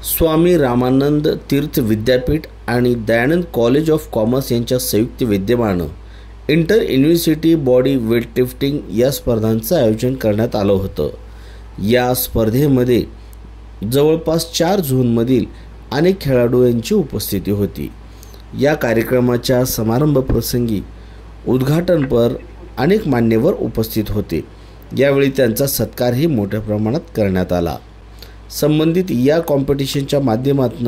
स्वामी रामानंद तीर्थ विद्यापीठ आणि Dayanand college of commerce यांच्या संयुक्त विद्यमानं इंटर युनिव्हर्सिटी बॉडी वेटलिफ्टिंग या स्पर्धांचं आयोजन करण्यात आलं होतं। या स्पर्धेमध्ये जवळपास 4 झोनमधील अनेक खेळाडू यांची उपस्थिती होती। या कार्यक्रमाच्या समारंभ प्रसंगी उद्घाटनपर अनेक मान्यवर उपस्थित होते। यावेळी त्यांचा सत्कारही मोठ्या प्रमाणात करण्यात आला। संबंधित या कॉम्पिटिशनच्या माध्यमातून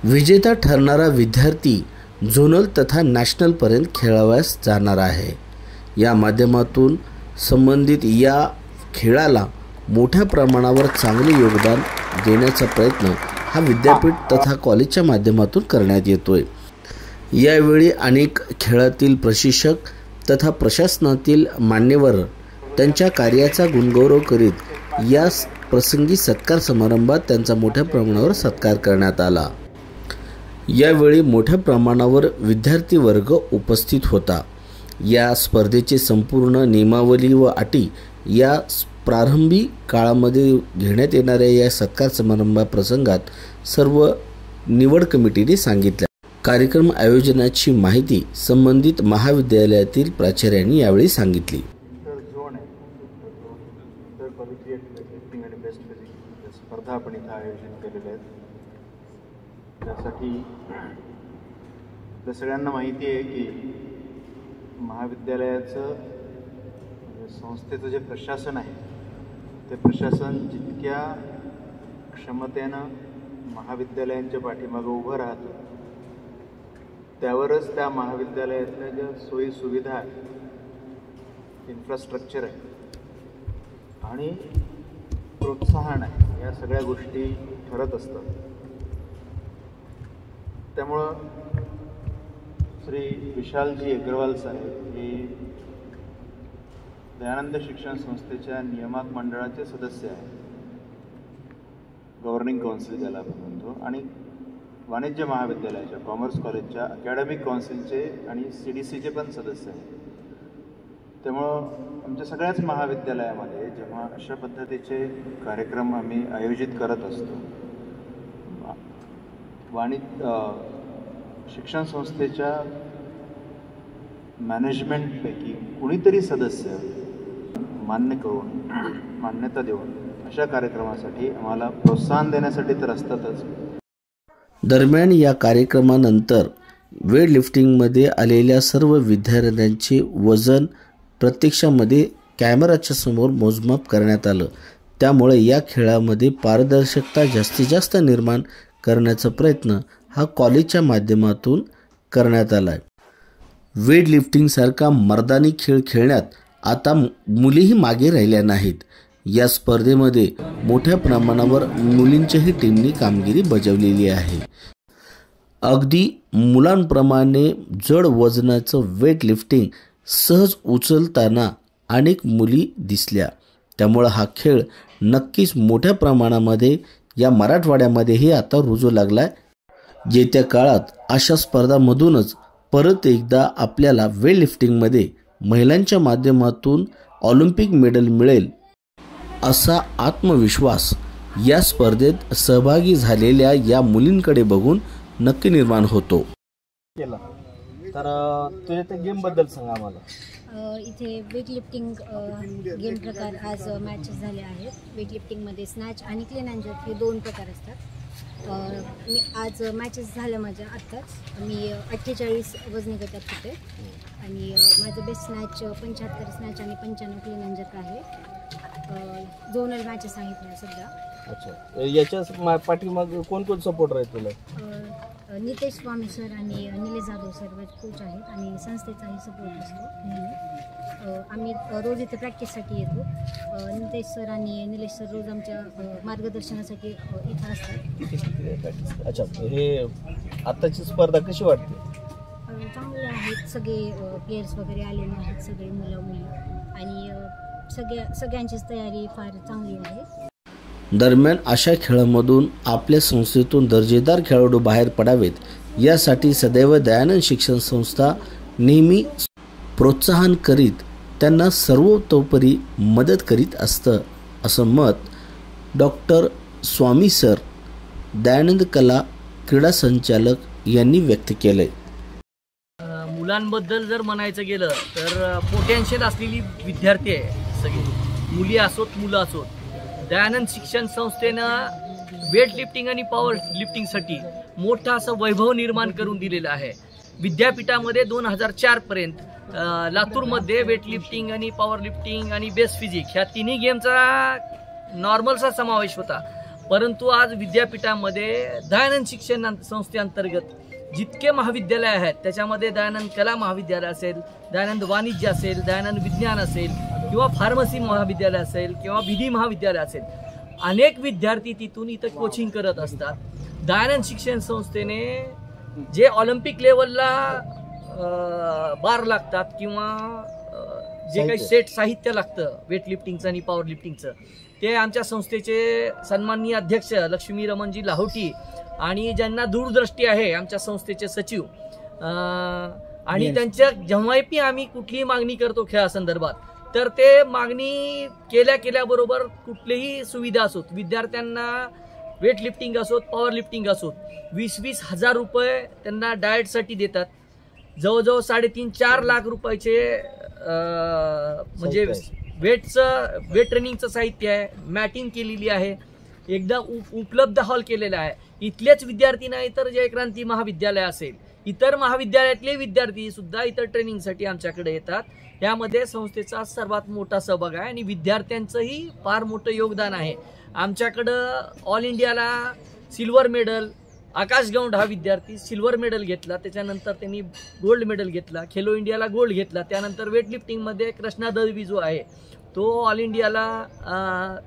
विजेता ठरणारा विद्यार्थी झोनल तथा नॅशनल पर्यंत खेळावयास जाणार आहे। या माध्यमातून संबंधित या खेळाला मोठ्या प्रमाणावर चांगले योगदान देण्याचा प्रयत्न हा विद्यापीठ तथा कॉलेजच्या माध्यमातून करण्यात येतोय। यावेळी अनेक खेळातील प्रशिक्षक तथा प्रशासनातील मान्यवर त्यांच्या कार्याचा गुणगौरव करीत या प्रसंगी सत्कार समारंभात त्यांचा मोठ्या प्रमाणावर सत्कार करण्यात आला। यावेळी मोठ्या प्रमाणावर विद्यार्थी वर्ग उपस्थित होता। या स्पर्धेची संपूर्ण नियमावली व अटी या प्रारंभी काळामध्ये घेण्यात येणाऱ्या या सत्कार समारंभाप्रसंगात सर्व निवड कमिटीने सांगितल्या। कार्यक्रम आयोजनाची माहिती संबंधित महाविद्यालयातील प्राचार्यांनी यावेळी सांगितली। स्पर्धा आपण इथं आयोजित केलेल्या आहेत। त्यासाठी आपल्या सगळ्यांना माहिती आहे की महाविद्यालयाचं संस्थेचं जे प्रशासन आहे ते प्रशासन जितक्या क्षमतेनं महाविद्यालयांच्या पाठीमागे उभं राहतं त्यावरच त्या महाविद्यालयातल्या ज्या सोयी सुविधा आहेत, इन्फ्रास्ट्रक्चर आहे आणि प्रोत्साहन आहे, या सगळ्या गोष्टी ठरत असतात। त्यामुळं श्री विशालजी अग्रवाल साहेब हे दयानंद शिक्षण संस्थेच्या नियामक मंडळाचे सदस्य आहेत, गव्हर्निंग काउन्सिल ज्याला आपण म्हणतो, आणि वाणिज्य महाविद्यालयाच्या कॉमर्स कॉलेजच्या अकॅडमिक काउन्सिलचे आणि CDCचे पण सदस्य आहेत। त्यामुळं आमच्या सगळ्याच महाविद्यालयामध्ये जेव्हा अशा पद्धतीचे कार्यक्रम आम्ही आयोजित करत असतो, शिक्षण संस्थेच्या मॅनेजमेंटपैकी कुणीतरी सदस्य मान्य करून मान्यता देऊन अशा कार्यक्रमासाठी आम्हाला प्रोत्साहन देण्यासाठी तर असतातच। दरम्यान या कार्यक्रमानंतर वेट लिफ्टिंगमध्ये आलेल्या सर्व विद्यार्थ्यांचे वजन प्रत्यक्षामध्ये कॅमेराच्या समोर मोजमाप करण्यात आलं। त्यामुळे या खेळामध्ये पारदर्शकता जास्तीत जास्त निर्माण करण्याचा प्रयत्न हा कॉलेजच्या माध्यमातून करण्यात आला आहे। वेट लिफ्टिंगसारखा मर्दानी खेळ खेळण्यात आता मुलीही मागे राहिल्या नाहीत। या स्पर्धेमध्ये मोठ्या प्रमाणावर मुलींच्याही टीमनी कामगिरी बजावलेली आहे। अगदी मुलांप्रमाणे जड वजनाचं वेट लिफ्टिंग सहज उचलताना अनेक मुली दिसल्या। त्यामुळे हा खेळ नक्कीच मोठ्या प्रमाणामध्ये या मराठवाड्यामध्येही आता रुजू लागलाय। येत्या काळात अशा स्पर्धांमधूनच परत एकदा आपल्याला वेट लिफ्टिंगमध्ये महिलांच्या माध्यमातून ऑलिम्पिक मेडल मिळेल असा आत्मविश्वास या स्पर्धेत सहभागी झालेल्या या मुलींकडे बघून नक्की निर्माण होतो। तर तुझ्या त्या गेमबद्दल सांग आम्हाला। इथे वेट लिफ्टिंग गेम प्रकार आज मॅचेस झाले आहेत। वेट लिफ्टिंगमध्ये स्नॅच आणि क्लीन अँड जर्क हे 2 प्रकार असतात। मी आज मॅचेस झाल्या माझ्या आत्ताच। मी 48 वजनी गटात होते आणि माझं बेस्ट स्नॅच 75 स्नॅच आणि 95 क्लीन अँड जर्क आहे। झोनल मॅचेस आहेत मला सध्या। अच्छा, याच्या पाठीमाग कोण सपोर्टर आहे तुला? नितेश स्वामी सर आणि निलेश जाधव सर कोच आहेत आणि संस्थेचाही सपोर्ट असतो नेहमी। आम्ही रोज इथे प्रॅक्टिससाठी येतो। नितेश सर आणि निलेश सर रोज आमच्या मार्गदर्शनासाठी इथं असतात। अच्छा, हे आताची स्पर्धा कशी वाटते? चांगली आहेत, सगळे प्लेयर्स वगैरे आलेले आहेत, सगळे मुलं मुली, आणि सगळ्यांचीच तयारी फार चांगली आहे। दरम्यान अशा खेळामधून आपल्या संस्थेतून दर्जेदार खेळाडू बाहेर पडावेत यासाठी सदैव दयानंद शिक्षण संस्था नेहमी प्रोत्साहन करीत त्यांना सर्वतोपरी मदत करीत असतं, असं मत डॉक्टर स्वामी सर दयानंद कला क्रीडा संचालक यांनी व्यक्त केले. मुलांबद्दल जर म्हणायचं गेलं तर पोटेन्शियल असलेली विद्यार्थी आहे सगळे, मुली असोत मुलं असोत. दयानंद शिक्षण संस्थेनं वेट लिफ्टिंग आणि पॉवर लिफ्टिंगसाठी मोठा असं वैभव निर्माण करून दिलेलं आहे. विद्यापीठामध्ये 2004 पर्यंत लातूरमध्ये वेट लिफ्टिंग आणि पॉवर लिफ्टिंग आणि बेस फिजिक ह्या तिन्ही गेमचा नॉर्मलचा समावेश होता. परंतु आज विद्यापीठामध्ये दयानंद शिक्षण संस्थेअंतर्गत जितके महाविद्यालय आहेत त्याच्यामध्ये दयानंद कला महाविद्यालय असेल, दयानंद वाणिज्य असेल, दयानंद विज्ञान असेल किंवा फार्मसी महाविद्यालय असेल किंवा विधी महाविद्यालय असेल, अनेक विद्यार्थी तिथून इथं कोचिंग करत असतात. दयानंद शिक्षण संस्थेने जे ऑलिम्पिक लेवलला बार लागतात किंवा जे काही सेट साहित्य लागतं वेट लिफ्टिंगचं आणि पॉवर लिफ्टिंगचं ते आमच्या संस्थेचे सन्माननीय अध्यक्ष लक्ष्मी रमणजी लाहोटी आणि ज्यांना दूरदृष्टी आहे आमच्या संस्थेचे सचिव आणि त्यांच्या जेव्हाही आम्ही कुठलीही मागणी करतो खेळासंदर्भात तर ते मागणी केल्याबरोबर कुठलीही सुविधा असोत, विद्यार्थ्यांना वेट लिफ्टिंग असोत पॉवर लिफ्टिंग असोत 20-20 हजार रुपये त्यांना डाएटसाठी देतात. जवळजवळ 3.5-4 लाख रुपयाचे म्हणजे वेट ट्रेनिंगचं साहित्य आहे, मॅटिंग केलेली आहे, एकदा उपलब्ध हॉल केलेला आहे. इथलेच विद्यार्थी नाही तर जयक्रांती महाविद्यालय असेल इतर महाविद्यालयातले विद्यार्थी सुद्धा इतर ट्रेनिंगसाठी आमच्याकडे येतात. यामध्ये संस्थेचा सर्वात मोठा सहभाग आहे आणि विद्यार्थ्यांचंही फार मोठं योगदान आहे. आमच्याकडं ऑल इंडियाला सिल्वर मेडल आकाश गौंड हा विद्यार्थी सिल्वर मेडल घेतला, त्याच्यानंतर त्यांनी गोल्ड मेडल घेतला, खेलो इंडियाला गोल्ड घेतला. त्यानंतर वेट लिफ्टिंगमध्ये कृष्णा दळवी जो आहे तो ऑल इंडियाला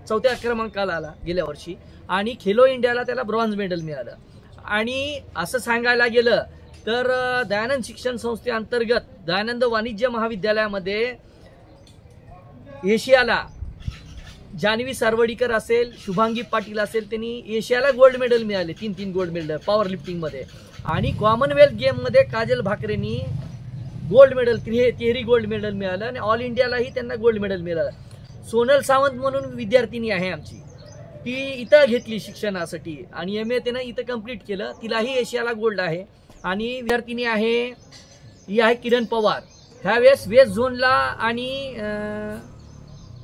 4थ्या क्रमांकाला आला गेल्या वर्षी आणि खेलो इंडियाला त्याला ब्रॉन्झ मेडल मिळालं. आणि असं सांगायला गेलं तर दयानंद शिक्षण संस्थेअंतर्गत दयानंद वाणिज्य महाविद्यालयामध्ये एशियाला जान्हवी सारवडीकर असेल, शुभांगी पाटील असेल, त्यांनी एशियाला गोल्ड मेडल मिळाले, 3 गोल्ड मेडल पॉवर लिफ्टिंगमध्ये. आणि कॉमनवेल्थ गेममध्ये काजल भाकरेंनी गोल्ड मेडल तिहेरी गोल्ड मेडल मिळालं आणि ऑल इंडियालाही त्यांना गोल्ड मेडल मिळालं. सोनल सावंत म्हणून विद्यार्थिनी आहे आमची, ती इथं घेतली शिक्षणासाठी आणि MA त्यानं इथं कंप्लीट केलं, तिलाही एशियाला गोल्ड आहे. आणि विद्यार्थिनी ही आहे किरण पवार. ह्यावेळेस वेस्ट झोनला आणि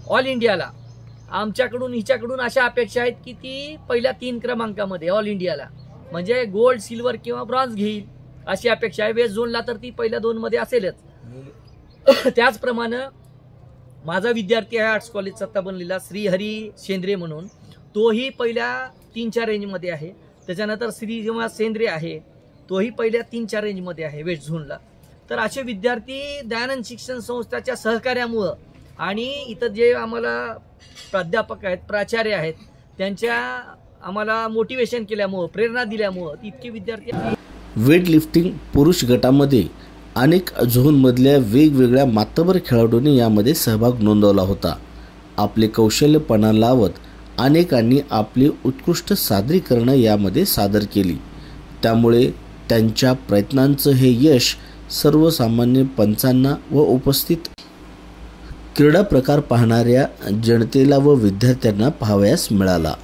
ऑल इंडियाला आमच्याकडून हिच्याकडून अशा अपेक्षा आहेत की ती पहिल्या 3 क्रमांकामध्ये ऑल इंडियाला म्हणजे गोल्ड सिल्वर किंवा ब्रॉन्झ घेईल अशी अपेक्षा आहे. वेस्ट झोनला तर ती पहिल्या 2 मध्ये असेलच. त्याचप्रमाणे माझा विद्यार्थी आहे आर्ट्स कॉलेज सत्ता बनलेला श्रीहरी शेंद्रे म्हणून, तोही पहिल्या 3-4 रेंजमध्ये आहे. त्याच्यानंतर श्रीनिवास सेंद्रे आहे, तोही पहिल्या 3-4 रेंजमध्ये आहे वेस्ट झोनला. तर असे विद्यार्थी दयानंद शिक्षण संस्थेच्या सहकार्यामुळं आणि इथं जे आम्हाला प्राध्यापक आहेत प्राचार्य आहेत त्यांच्या आम्हाला मोटिवेशन केल्यामुळं प्रेरणा दिल्यामुळं इतके विद्यार्थी. वेट लिफ्टिंग पुरुष गटामध्ये अनेक झोनमधल्या वेगवेगळ्या मातबर खेळाडूंनी यामध्ये सहभाग नोंदवला होता. आपले कौशल्य पणा लावत अनेकांनी आपली उत्कृष्ट सादरीकरणं यामध्ये सादर केली. त्यामुळे त्यांच्या प्रयत्नांचं हे यश सर्वसामान्य पंचांना व उपस्थित क्रीडा प्रकार पाहणाऱ्या जनतेला व विद्यार्थ्यांना पाहावयास मिळाला.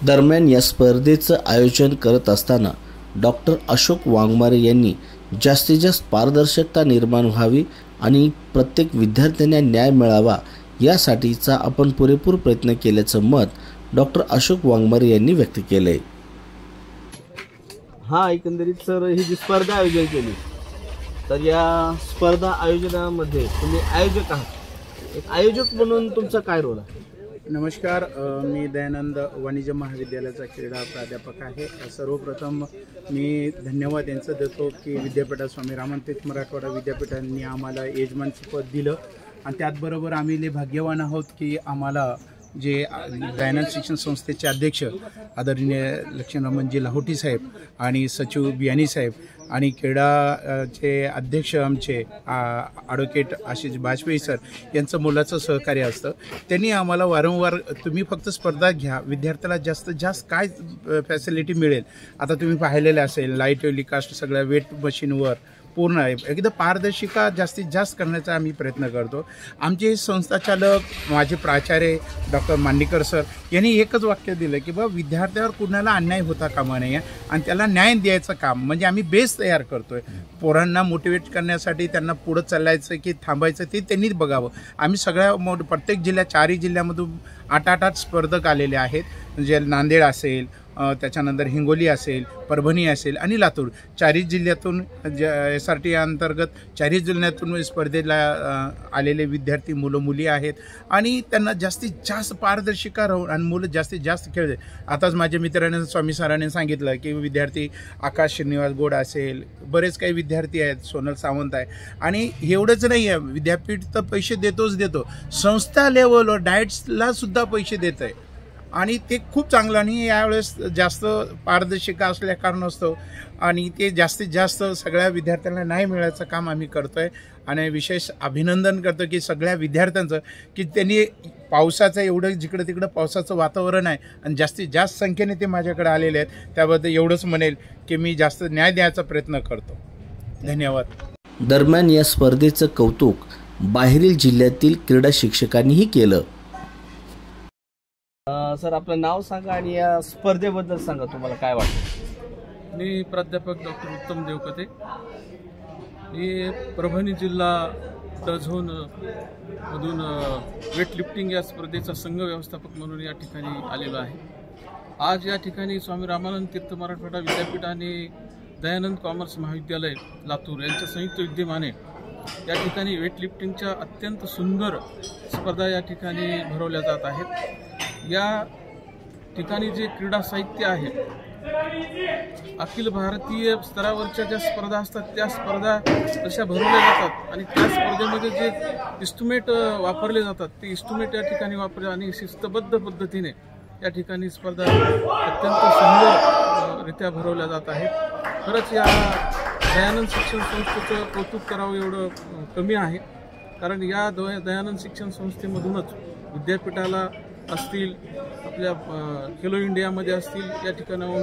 दरम्यान या स्पर्धेचं आयोजन करत असताना डॉक्टर अशोक वाघमारे यांनी जास्तीत जास्त पारदर्शकता निर्माण व्हावी आणि प्रत्येक विद्यार्थ्यांना न्याय मिळावा यासाठीचा आपण पुरेपूर प्रयत्न केल्याचं मत डॉक्टर अशोक वाघमारे यांनी व्यक्त केलंय. हा एकंदरीत सर ही जी स्पर्धा आयोजन केली तर या स्पर्धा आयोजनामध्ये तुम्ही आयोजक आहात, एक आयोजक म्हणून तुमचा काय रोल आहे? नमस्कार, मी दयानंद वाणिज्य महाविद्यालयाचा क्रीडा प्राध्यापक आहे. सर्वप्रथम मी धन्यवाद यांचं देतो की विद्यापीठात स्वामी रामन तीर्थ मराठवाडा विद्यापीठांनी आम्हाला यजमानपद दिलं आणि त्याचबरोबर आम्ही लय भाग्यवान आहोत की आम्हाला जे दयानंद शिक्षण संस्थेचे अध्यक्ष आदरणीय लक्ष्मणरामजी लाहोटी साहेब आणि सचिव बियाणी साहेब आणि क्रीडाचे अध्यक्ष आमचे ॲडव्होकेट आशिष बाजपेयी सर यांचं मोलाचं सहकार्य असतं. त्यांनी आम्हाला वारंवार तुम्ही फक्त स्पर्धा घ्या, विद्यार्थ्याला जास्तीत जास्त काय फॅसिलिटी मिळेल. आता तुम्ही पाहिलेलं असेल लाईट टेलिकास्ट सगळ्या वेट मशीनवर पूर्ण आहे, एकदा पारदर्शिका जास्तीत जास्त करण्याचा आम्ही प्रयत्न करतो. आमचे संस्थाचालक माझे प्राचार्य डॉक्टर मांडीकर सर यांनी एकच वाक्य दिलं की बा विद्यार्थ्यावर कुणाला अन्याय होता कामा नये आणि त्याला न्याय द्यायचं काम म्हणजे आम्ही बेस तयार करतोय. पोरांना मोटिवेट करण्यासाठी त्यांना पुढं चालायचं की थांबायचं ते त्यांनीच बघावं. आम्ही सगळ्या प्रत्येक जिल्ह्यात 4 जिल्ह्यामधून 8 स्पर्धक आलेले आहेत. म्हणजे नांदेड असेल, त्याच्यानंतर हिंगोली असेल, परभणी असेल आणि लातूर 4 जिल्ह्यातून SRT अंतर्गत 4 जिल्ह्यातून स्पर्धेला आलेले विद्यार्थी मुलं मुली आहेत आणि त्यांना जास्तीत जास्त पारदर्शिका राहून आणि मुलं जास्तीत जास्त खेळले. आताच माझ्या मित्राने स्वामी सरांनी सांगितलं की विद्यार्थी आकाश श्रीनिवास गोड असेल, बरेच काही विद्यार्थी आहेत, सोनल सावंत आहे. आणि एवढंच नाही आहे, विद्यापीठ तर पैसे देतो, संस्था लेवलवर डाएट्सला सुद्धा पैसे देत आहे आणि ते खूप चांगलं. आणि यावेळेस जास्त पारदर्शिका असल्या कारणास्तव आणि ते जास्तीत जास्त सगळ्या विद्यार्थ्यांना न्याय मिळायचं काम आम्ही करतोय. आणि विशेष अभिनंदन करतो की सगळ्या विद्यार्थ्यांचं की त्यांनी पावसाचं एवढं जिकडं तिकडं पावसाचं वातावरण आहे आणि जास्तीत जास्त संख्येने ते माझ्याकडे आलेले आहेत. त्याबद्दल एवढंच म्हणेल की मी जास्त न्याय द्यायचा प्रयत्न करतो. धन्यवाद. दरम्यान या स्पर्धेचं कौतुक बाहेरील जिल्ह्यातील क्रीडा शिक्षकांनीही केलं. सर आपलं नाव सांगा आणि या स्पर्धेबद्दल सांगा, तुम्हाला काय वाटतं? मी प्राध्यापक डॉक्टर उत्तम देवकते. मी परभणी जिल्हा झोन मधून वेट लिफ्टिंग या स्पर्धेचा संघ व्यवस्थापक म्हणून या ठिकाणी आलेलो आहे. आज या ठिकाणी स्वामी रामानंद तीर्थ मराठवाडा विद्यापीठ आणि दयानंद कॉमर्स महाविद्यालय लातूर यांच्या संयुक्त विद्यमाने या ठिकाणी वेट लिफ्टिंगच्या अत्यंत सुंदर स्पर्धा या ठिकाणी भरवल्या जात आहेत. या ठिकाणी जे क्रीडा साहित्य आहे, अखिल भारतीय स्तरावरच्या ज्या स्पर्धा असतात त्या स्पर्धा तशा भरवल्या जातात आणि त्या स्पर्धेमध्ये जे इन्स्ट्रुमेंट वापरले जातात ते इन्स्ट्रुमेंट या ठिकाणी वापरले आणि शिस्तबद्ध पद्धतीने या ठिकाणी स्पर्धा अत्यंत सुंदररित्या भरवल्या जात आहेत. खरंच या दयानंद शिक्षण संस्थेचं कौतुक करावं एवढं कमी आहे, कारण या दयानंद शिक्षण संस्थेमधूनच विद्यापीठाला असतील, आपल्या खेलो इंडियामध्ये असतील, या ठिकाणाहून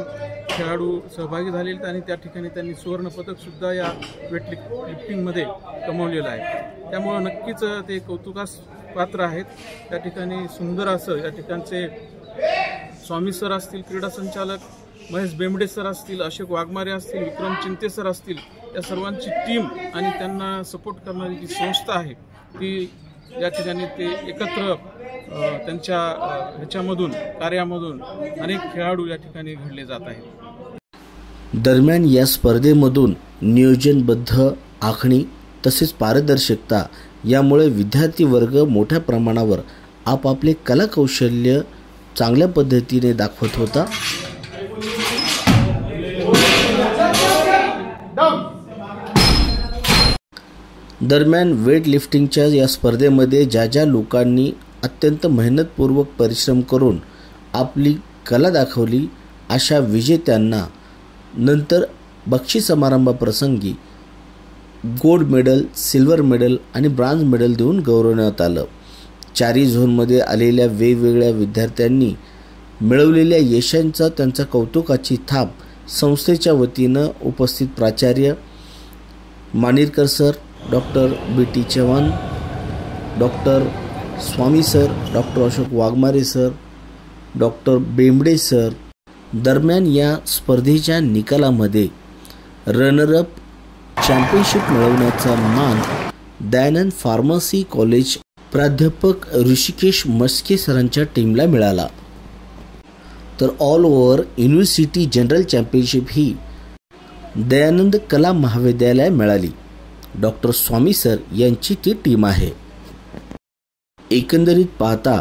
खेळाडू सहभागी झालेले आणि त्या ठिकाणी त्यांनी सुवर्णपदकसुद्धा या वेट लिफ्टिंगमध्ये कमवलेलं आहे. त्यामुळं नक्कीच ते कौतुकास पात्र आहेत. त्या ठिकाणी सुंदर असं या ठिकाणचे स्वामी सर असतील, क्रीडा संचालक महेश बेंबडे सर असतील, अशोक वाघमारे असतील, विक्रम चिंते सर असतील, या सर्वांची टीम आणि त्यांना सपोर्ट करणारी जी संस्था आहे ती या ठिकाणी ते एकत्र त्यांच्या ह्याच्यामधून कार्यामधून अनेक खेळाडू या ठिकाणी घडले जात आहेत. दरम्यान या स्पर्धेमधून नियोजनबद्ध आखणी तसेच पारदर्शकता यामुळे विद्यार्थी वर्ग मोठ्या प्रमाणावर आपापले कलाकौशल्य चांगल्या पद्धतीने दाखवत होता. दरम्यान वेट लिफ्टिंगच्या या स्पर्धेमध्ये ज्या लोकांनी अत्यंत मेहनतपूर्वक परिश्रम करून आपली कला दाखवली अशा विजेत्यांना नंतर बक्षीस समारंभाप्रसंगी गोल्ड मेडल, सिल्वर मेडल आणि ब्रॉन्झ मेडल देऊन गौरवण्यात आलं. 4 झोनमध्ये आलेल्या वेगवेगळ्या विद्यार्थ्यांनी मिळवलेल्या यशांचा त्यांचा कौतुकाची थाप संस्थेच्या वतीनं उपस्थित प्राचार्य Manirkar sir, doctor BT Chavan, doctor Swami sir, doctor Ashok Waghmare sir, doctor Bembde sir. दरम्यान या स्पर्धेच्या निकालामध्ये रनरअप चॅम्पियनशिप मिळवण्याचा मान दयानंद फार्मसी कॉलेज प्राध्यापक ऋषिकेश मस्के सरांच्या टीमला मिळाला. तर all over university general championship ही दयानंद कला महाविद्यालयाला मिळाली. डॉक्टर स्वामी सर यांची ती टीम आहे. एकंदरीत पाहता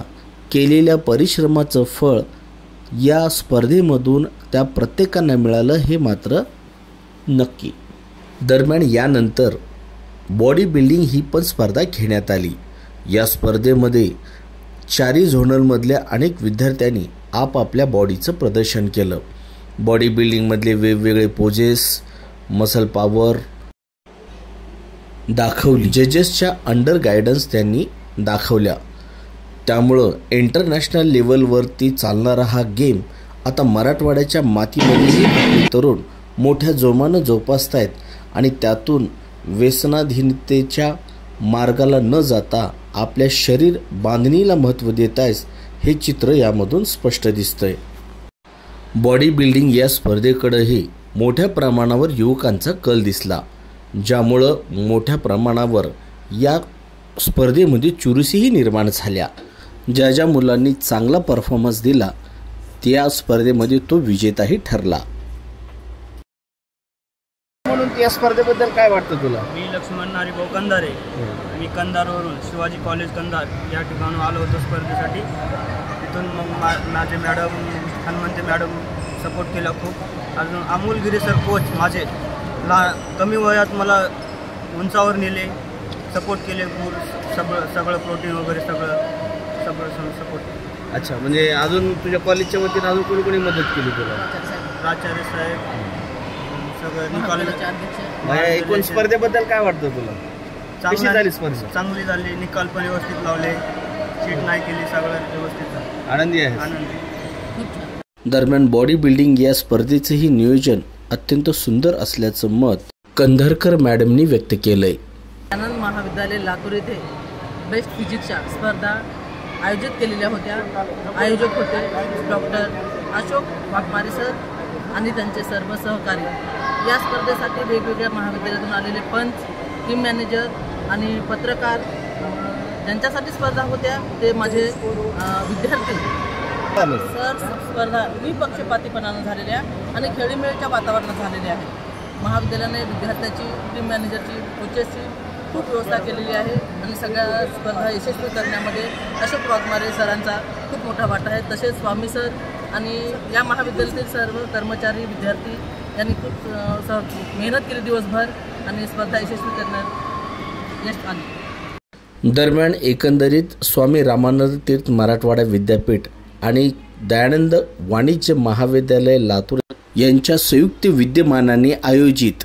केलेल्या परिश्रमाचं फळ या स्पर्धेमधून त्या प्रत्येकांना मिळालं हे मात्र नक्की. दरम्यान यानंतर बॉडी बिल्डिंग ही पण स्पर्धा घेण्यात आली. या स्पर्धेमध्ये चारी झोनलमधल्या अनेक विद्यार्थ्यांनी आपापल्या बॉडीचं प्रदर्शन केलं. बॉडी बिल्डिंगमधले वेगवेगळे पोजेस, मसल पॉवर दाखवली. जजेसच्या अंडर गायडन्स त्यांनी दाखवल्या. त्यामुळं इंटरनॅशनल लेवलवरती चालणारा हा गेम आता मराठवाड्याच्या मातीमध्येही आपले तरुण मोठ्या जोमानं जोपासतायत आणि त्यातून व्यसनाधीनतेच्या मार्गाला न जाता आपल्या शरीर बांधणीला महत्त्व देत आहेस हे चित्र यामधून स्पष्ट दिसतंय. बॉडी बिल्डिंग या स्पर्धेकडेही मोठ्या प्रमाणावर युवकांचा कल दिसला, ज्यामुळं मोठ्या प्रमाणावर या स्पर्धेमध्ये चुरशीही निर्माण झाल्या. ज्या मुलांनी चांगला परफॉर्मन्स दिला त्या स्पर्धेमध्ये तो विजेताही ठरला. म्हणून या स्पर्धेबद्दल काय वाटतं तुला? मी लक्ष्मण नारीभाऊ कंदारे, मी कंधारवरून शिवाजी कॉलेज कंधार या ठिकाणी आलो होतो स्पर्धेसाठी. तिथून मग माझे मॅडम हनुमंते मॅडम सपोर्ट केला खूप. अजून अमोल गिरे सर कोच माझे कमी वयात मला उंचावर नेले, सपोर्ट केले, सगळं प्रोटीन वगैरे सगळं सपोर्ट. अच्छा, म्हणजे अजून तुझ्या कॉलेजच्या वतीने अजून कोणी मदत केली तुला? प्राचार्य साहेब सगळं निकाल. एकूण स्पर्धेबद्दल काय वाटतं तुला? कशी झाली स्पर्धा? चांगली झाली, निकाल पण व्यवस्थित लावले, चीट नाही केली, सगळं व्यवस्थित झालं. आनंदी आहे. आनंदी. दरम्यान बॉडी बिल्डिंग या स्पर्धेचेही नियोजन अत्यंत सुंदर असल्याचं मत कंधारकर मॅडमनी व्यक्त केलंय. आनंद महाविद्यालय लातूर येथे बेस्ट फिजिक्सच्या स्पर्धा आयोजित केलेल्या होत्या. आयोजक होते डॉक्टर अशोक वाघमारे सर आणि त्यांचे सर्व सहकारी. या स्पर्धेसाठी वेगवेगळ्या महाविद्यालयातून आलेले पंच, टीम मॅनेजर आणि पत्रकार ज्यांच्यासाठी स्पर्धा होत्या ते माझे विद्यार्थी. सर स्पर्धा निपक्षपातीपणानं झालेल्या आणि खेळीमेळीच्या वातावरणात झालेल्या आहेत. महाविद्यालयाने विद्यार्थ्याची, टीम मॅनेजरची, कोचेसची खूप व्यवस्था केलेली आहे आणि सगळ्या स्पर्धा यशस्वी करण्यामध्ये अशोक वाघमारे सरांचा खूप मोठा वाटा आहे. तसेच स्वामी सर आणि या महाविद्यालयातील सर्व कर्मचारी, विद्यार्थी यांनी खूप मेहनत केली दिवसभर आणि स्पर्धा यशस्वी करण्यात यश आले. दरम्यान एकंदरीत स्वामी रामानंद तीर्थ मराठवाडा विद्यापीठ आणि दयानंद वाणिज्य महाविद्यालय लातूर यांच्या संयुक्त विद्यमानाने आयोजित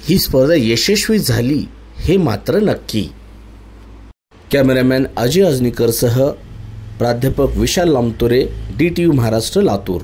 ही स्पर्धा यशस्वी झाली हे मात्र नक्की. कॅमेरामॅन अजय अजनीकरसह प्राध्यापक विशाल लामतोरे, DTV महाराष्ट्र, लातूर.